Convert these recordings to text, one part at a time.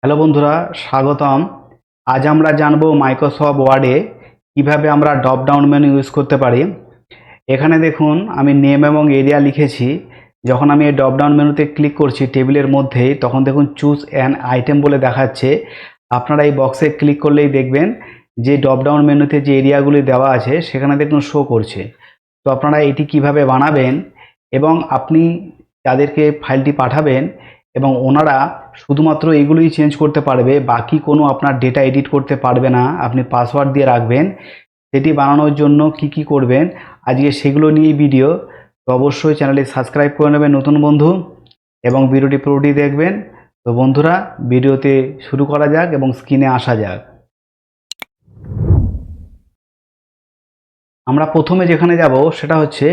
Hello বন্ধুরা, স্বাগতম। আজ আমরা জানবো মাইক্রোসফট ওয়ার্ডে কিভাবে আমরা ড্রপ ডাউন মেনু ইউজ করতে পারি। এখানে দেখুন আমি নেম এবং এরিয়া লিখেছি। যখন আমি এই ড্রপ ডাউন মেনুতে ক্লিক করছি টেবিলের মধ্যেই, তখন দেখুন চুজ অ্যান আইটেম বলে দেখাচ্ছে। আপনারা এই বক্সে ক্লিক করলেই দেখবেন যে ড্রপ ডাউন মেনুতে যে এরিয়াগুলি দেওয়া আছে সেখানে দেখুন শো করছে। তো আপনারা এটি কিভাবে বানাবেন এবং আপনি যাদেরকে ফাইলটি পাঠাবেন এবং ওনারা শুধুমাত্র এগুলোই চেঞ্জ করতে পারবে, বাকি কোনো আপনার ডেটা এডিট করতে পারবে না, আপনি পাসওয়ার্ড দিয়ে রাখবেন। সেটি বানানোর জন্য কি করবেন আজকে সেগুলো নিয়েই ভিডিও। তো অবশ্যই চ্যানেলটি সাবস্ক্রাইব করে নেবেন নতুন বন্ধু এবং ভিডিওটি পুরোটি দেখবেন। তো বন্ধুরা, ভিডিওতে শুরু করা যাক এবং স্ক্রিনে আসা যাক। আমরা প্রথমে যেখানে যাব সেটা হচ্ছে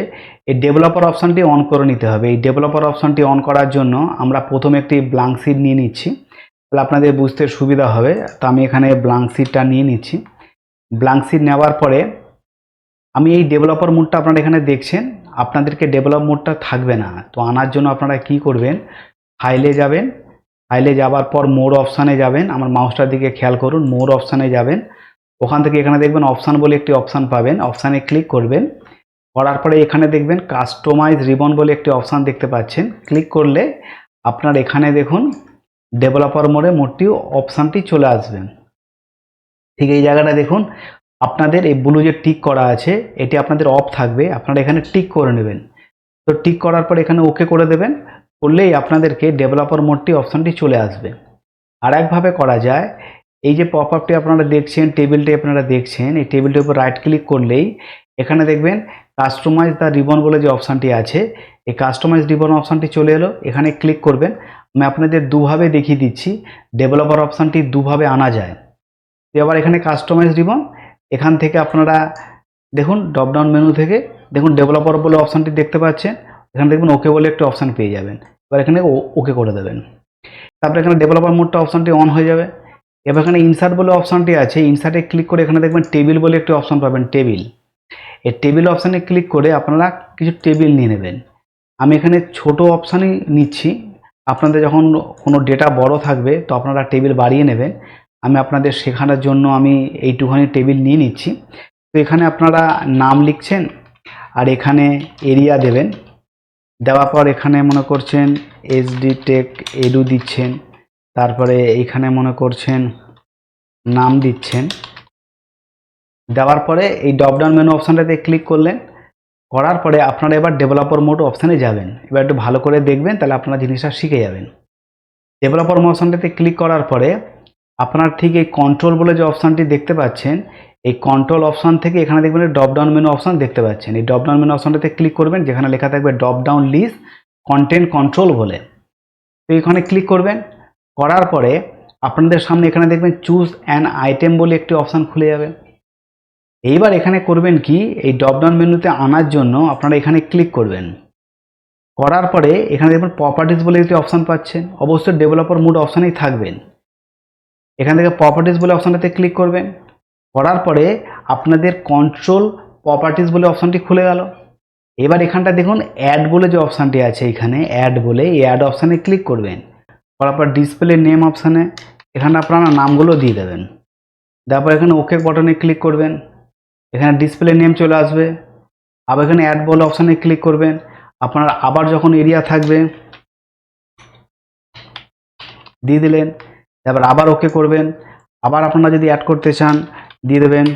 এই ডেভেলপার অপশানটি অন করে নিতে হবে। এই ডেভেলপার অপশানটি অন করার জন্য আমরা প্রথমে একটি ব্ল্যাঙ্ক শিট নিয়ে নিচ্ছি, তাহলে আপনাদের বুঝতে সুবিধা হবে। তো আমি এখানে ব্ল্যাঙ্ক শিটটা নিয়ে নিচ্ছি। ব্ল্যাঙ্ক শিট নেওয়ার পরে আমি এই ডেভেলপার মোডটা আপনারা এখানে দেখছেন, আপনাদেরকে ডেভেলপ মোডটা থাকবে না। তো আনার জন্য আপনারা কি করবেন, ফাইলে যাবেন, ফাইলে যাওয়ার পর মোর অপশানে যাবেন। আমার মাউসটার দিকে খেয়াল করুন, মোর অপশানে যাবেন। ওখান থেকে এখানে দেখবেন অপশান বলে একটি অপশান পাবেন, অপশানে ক্লিক করবেন। করার পরে এখানে দেখবেন কাস্টমাইজ রিবন বলে একটি অপশান দেখতে পাচ্ছেন। ক্লিক করলে আপনার এখানে দেখুন ডেভেলপার মোডটি অপশানটি চলে আসবে। ঠিক এই জায়গাটা দেখুন আপনাদের এই ব্লু যে টিক করা আছে এটি আপনাদের অফ থাকবে, আপনারা এখানে টিক করে নেবেন। তো টিক করার পর এখানে ওকে করে দেবেন, করলেই আপনাদেরকে ডেভেলপার মোডটি অপশানটি চলে আসবে। আর একভাবে করা যায়, এই যে পপ আপটি আপনারা দেখছেন, টেবিলটি আপনারা দেখছেন, এই টেবিলটির উপর রাইট ক্লিক করলেই এখানে দেখবেন কাস্টমাইজ দ্য রিবন বলে যে অপশানটি আছে, এই কাস্টমাইজ রিবন অপশানটি চলে এলো। এখানে ক্লিক করবেন। আমি আপনাদের দুভাবে দেখিয়ে দিচ্ছি, ডেভেলপার অপশানটি দুভাবে আনা যায়। এবার এখানে কাস্টমাইজ রিবন, এখান থেকে আপনারা দেখুন ড্রপডাউন মেনু থেকে দেখুন ডেভেলপার বলে অপশানটি দেখতে পাচ্ছেন, এখানে দেখবেন ওকে বলে একটা অপশান পেয়ে যাবেন। এবার এখানে ওকে করে দেবেন। তারপরে এখানে ডেভেলপার মোডটা অপশানটি অন হয়ে যাবে। এবার এখানে ইনসার্ট বলে অপশানটি আছে, ইনসার্টে ক্লিক করে এখানে দেখবেন টেবিল বলে একটি অপশান পাবেন, টেবিল। এই টেবিল অপশানে ক্লিক করে আপনারা কিছু টেবিল নিয়ে নেবেন। আমি এখানে ছোট অপশানই নিচ্ছি, আপনাদের যখন কোনো ডেটা বড় থাকবে তো আপনারা টেবিল বাড়িয়ে নেবেন। আমি আপনাদের শেখানোর জন্য আমি এইটুখানি টেবিল নিয়ে নিচ্ছি। তো এখানে আপনারা নাম লিখছেন আর এখানে এরিয়া দেবেন। দেওয়ার পর এখানে মনে করছেন এসডি টেক এডু দিচ্ছেন, তারপরে এইখানে মনে করছেন নাম দিচ্ছেন। দেওয়ার পরে এই ড্রপডাউন মেনু অপশানটাতে ক্লিক করলেন, করার পরে আপনারা এবার ডেভেলপার মোড অপশানে যাবেন। এবার একটু ভালো করে দেখবেন, তাহলে আপনারা জিনিসটা শিখে যাবেন। ডেভেলপার অপশানটাতে ক্লিক করার পরে আপনার ঠিক এই কন্ট্রোল বলে যে অপশানটি দেখতে পাচ্ছেন, এই কন্ট্রোল অপশান থেকে এখানে দেখবেন ড্রপডাউন মেনু অপশান দেখতে পাচ্ছেন। এই ড্রপডাউন মেনু অপশানটাতে ক্লিক করবেন, যেখানে লেখা থাকবে ড্রপডাউন লিস্ট কন্টেন্ট কন্ট্রোল বলে। তো এখানে ক্লিক করবেন, করার পরে আপনাদের সামনে এখানে দেখবেন চুজ অ্যান আইটেম বলে একটি অপশান খুলে যাবে। এইবার এখানে করবেন কি, এই ড্রপডাউন মেনুতে আনার জন্য আপনারা এখানে ক্লিক করবেন। করার পরে এখানে দেখবেন প্রপার্টিজ বলে একটি অপশান পাচ্ছেন, অবশ্যই ডেভেলপার মোড অপশানেই থাকবেন। এখান থেকে প্রপার্টিজ বলে অপশানটাতে ক্লিক করবেন। করার পরে আপনাদের কন্ট্রোল প্রপার্টিজ বলে অপশানটি খুলে গেল। এবার এখানটা দেখুন অ্যাড বলে যে অপশানটি আছে, এখানে অ্যাড বলে এই অ্যাড অপশানে ক্লিক করবেন। করার পর ডিসপ্লে নেম অপশানে এখানে আপনারা নামগুলো দিয়ে দেবেন। তারপর এখানে ওকে বাটনে ক্লিক করবেন, এখানে ডিসপ্লে নেম চলে আসবে। আবার এখানে অ্যাড বলে অপশানে ক্লিক করবেন। আপনার আবার যখন এরিয়া থাকবে দিয়ে দিলেন, তারপর আবার ওকে করবেন। আবার আপনারা যদি অ্যাড করতে চান দিয়ে দেবেন,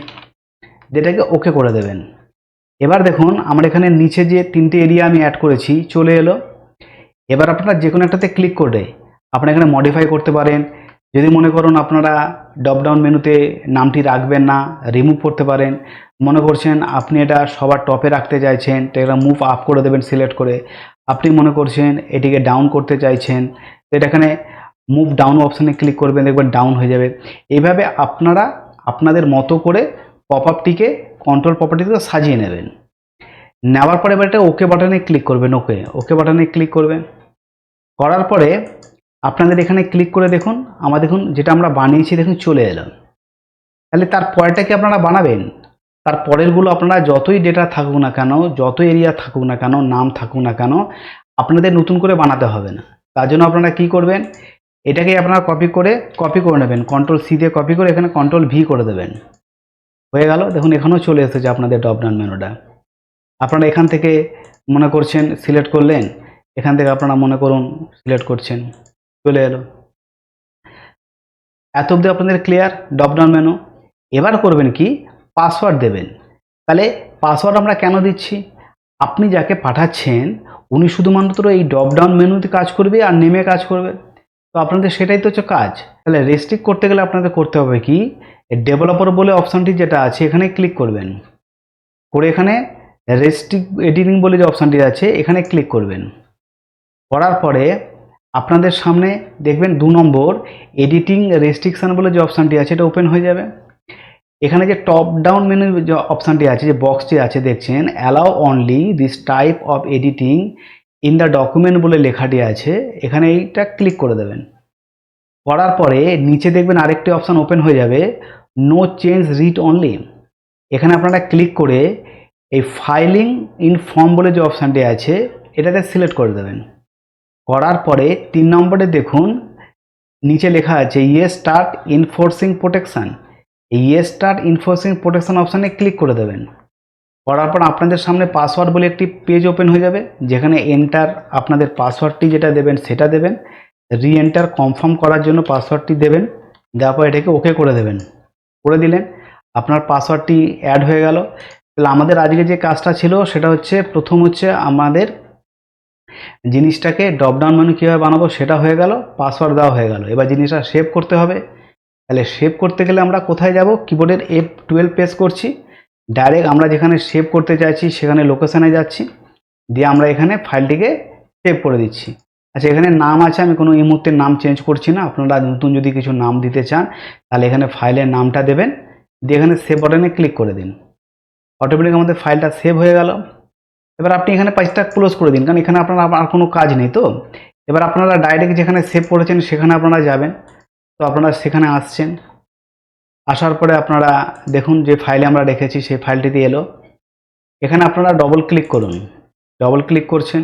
যেটাকে ওকে করে দেবেন। এবার দেখুন আমার এখানে নিচে যে তিনটে এরিয়া আমি অ্যাড করেছি চলে এলো। এবার আপনারা যে কোনো একটাতে ক্লিক করে আপনারা এখানে মডিফাই করতে পারেন। যদি মনে করুন আপনারা ড্রপডাউন মেনুতে নামটি রাখবেন না, রিমুভ করতে পারেন। মনে করছেন আপনি এটা সবার টপে রাখতে চাইছেন, তো এটা মুভ আপ করে দেবেন সিলেক্ট করে। আপনি মনে করছেন এটিকে ডাউন করতে চাইছেন, তো এটা এখানে মুভ ডাউন অপশানে ক্লিক করবেন, দেখবেন ডাউন হয়ে যাবে। এইভাবে আপনারা আপনাদের মতো করে পপ আপটিকে কন্ট্রোল প্রপার্টিতে সাজিয়ে নেবেন। নেওয়ার পরে এবার এটা ওকে বাটনে ক্লিক করবেন, ওকে বাটনে ক্লিক করবেন। করার পরে আপনাদের এখানে ক্লিক করে দেখুন আমার দেখুন যেটা আমরা বানিয়েছি দেখুন চলে এলো। তাহলে তার পরেরটা কি আপনারা বানাবেন, তার পরেরগুলো আপনারা যতই ডেটা থাকুক না কেন, যত এরিয়া থাকুক না কেন, নাম থাকুক না কেন, আপনাদের নতুন করে বানাতে হবে না। তার জন্য আপনারা কি করবেন, এটাকে আপনারা কপি করে নেবেন, কন্ট্রোল সি দিয়ে কপি করে এখানে কন্ট্রোল ভি করে দেবেন। হয়ে গেল। দেখুন এখানেও চলে এসেছে আপনাদের ড্রপ ডাউন মেনুটা। আপনারা এখান থেকে মনে করছেন সিলেক্ট করলেন, এখান থেকে আপনারা মনে করুন সিলেক্ট করছেন, চলে এলো। এত অবধি আপনাদের ক্লিয়ার ড্রপ ডাউন মেনু। এবার করবেন কি, পাসওয়ার্ড দেবেন। তাহলে পাসওয়ার্ড আমরা কেন দিচ্ছি, আপনি যাকে পাঠাচ্ছেন উনি শুধুমাত্র এই ড্রপ ডাউন মেনুতে কাজ করবে আর নেমে কাজ করবে, তো আপনাদের সেটাই তো হচ্ছে কাজ। তাহলে রেস্ট্রিক্ট করতে গেলে আপনাদের করতে হবে কি, ডেভেলপার বলে অপশানটি যেটা আছে এখানে ক্লিক করবেন, করে এখানে রেস্ট্রিক্ট এডিটিং বলে যে অপশানটি আছে এখানে ক্লিক করবেন। করার পরে আপনাদের সামনে দেখবেন 2 নম্বর এডিটিং রেস্ট্রিকশন বলে যে অপশানটি আছে এটা ওপেন হয়ে যাবে। এখানে যে টপ ডাউন মেনু যে অপশানটি আছে, যে বক্সটি আছে দেখছেন, allow only this type of editing in the document বলে লেখাটি আছে, এখানে এইটা ক্লিক করে দেবেন। করার পরে নিচে দেখবেন আরেকটি অপশান ওপেন হয়ে যাবে, নো চেঞ্জ রিড অনলি। এখানে আপনারা ক্লিক করে এই ফাইলিং ইন ফর্ম বলে যে অপশানটি আছে এটাতে সিলেক্ট করে দেবেন। করার পরে 3 নম্বরে দেখুন নিচে লেখা আছে ইয়ে স্টার্ট ইনফোর্সিং প্রোটেকশান, এই ইয়ে স্টার্ট ইনফোর্সিং প্রোটেকশান অপশানে ক্লিক করে দেবেন। করার পর আপনাদের সামনে পাসওয়ার্ড বলে একটি পেজ ওপেন হয়ে যাবে, যেখানে এন্টার আপনাদের পাসওয়ার্ডটি যেটা দেবেন সেটা দেবেন, রি এন্টার কনফার্ম করার জন্য পাসওয়ার্ডটি দেবেন, দেওয়ার পর এটাকে ওকে করে দেবেন। করে দিলেন আপনার পাসওয়ার্ডটি অ্যাড হয়ে গেল। তাহলে আমাদের আজকে যে কাজটা ছিল সেটা হচ্ছে, প্রথম হচ্ছে আমাদের জিনিসটাকে ড্রপ ডাউন মেনু কীভাবে বানাবো সেটা হয়ে গেল, পাসওয়ার্ড দেওয়া হয়ে গেল। এবার জিনিসটা সেভ করতে হবে। তাহলে সেভ করতে গেলে আমরা কোথায় যাব, কিবোর্ডের F12 প্রেস করছি, ডাইরেক্ট আমরা যেখানে সেভ করতে চাইছি সেখানে লোকেশানে যাচ্ছি, দিয়ে আমরা এখানে ফাইলটিকে সেভ করে দিচ্ছি। আচ্ছা এখানে নাম আছে, আমি কোনো এই মুহূর্তে নাম চেঞ্জ করছি না, আপনারা নতুন যদি কিছু নাম দিতে চান তাহলে এখানে ফাইলের নামটা দেবেন, দিয়ে এখানে সেভ বাটনে ক্লিক করে দিন। অটোমেটিক আমাদের ফাইলটা সেভ হয়ে গেল। এবার আপনি এখানে পেজটা ক্লোজ করে দিন, কারণ এখানে আপনার আর কোনো কাজ নেই। তো এবার আপনারা ডাইরেক্ট যেখানে সেভ করেছেন সেখানে আপনারা যাবেন, তো আপনারা সেখানে আসছেন, আসার পরে আপনারা দেখুন যে ফাইলে আমরা রেখেছি সেই ফাইলটিতে এলো। এখানে আপনারা ডবল ক্লিক করুন, ডবল ক্লিক করছেন,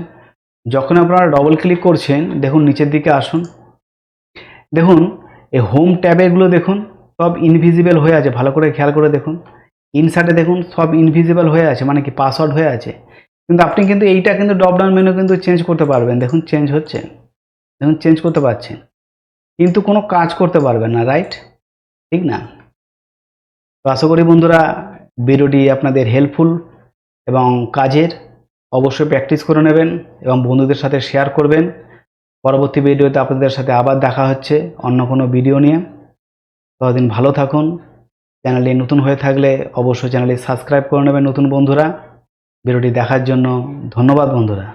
যখন আপনারা ডবল ক্লিক করছেন দেখুন নিচের দিকে আসুন, দেখুন এই হোম ট্যাবেগুলো দেখুন সব ইনভিজিবল হয়ে আছে, ভালো করে খেয়াল করে দেখুন। ইনসার্টে দেখুন সব ইনভিজিবল হয়ে আছে, মানে কি পাসওয়ার্ড হয়ে আছে। কিন্তু আপনি কিন্তু এইটা কিন্তু ড্রপ ডাউন মেনু কিন্তু চেঞ্জ করতে পারবেন, দেখুন চেঞ্জ হচ্ছে, দেখুন চেঞ্জ করতে পারছেন, কিন্তু কোনো কাজ করতে পারবেন না, রাইট? ঠিক না? তো আশা করি বন্ধুরা ভিডিওটি আপনাদের হেল্পফুল এবং কাজের, অবশ্যই প্র্যাকটিস করে নেবেন এবং বন্ধুদের সাথে শেয়ার করবেন। পরবর্তী ভিডিওতে আপনাদের সাথে আবার দেখা হচ্ছে অন্য কোনো ভিডিও নিয়ে। ততদিন ভালো থাকুন। চ্যানেলটি নতুন হয়ে থাকলে অবশ্যই চ্যানেলটি সাবস্ক্রাইব করে নেবেন নতুন বন্ধুরা। ভিডিওটি দেখার জন্য ধন্যবাদ বন্ধুরা।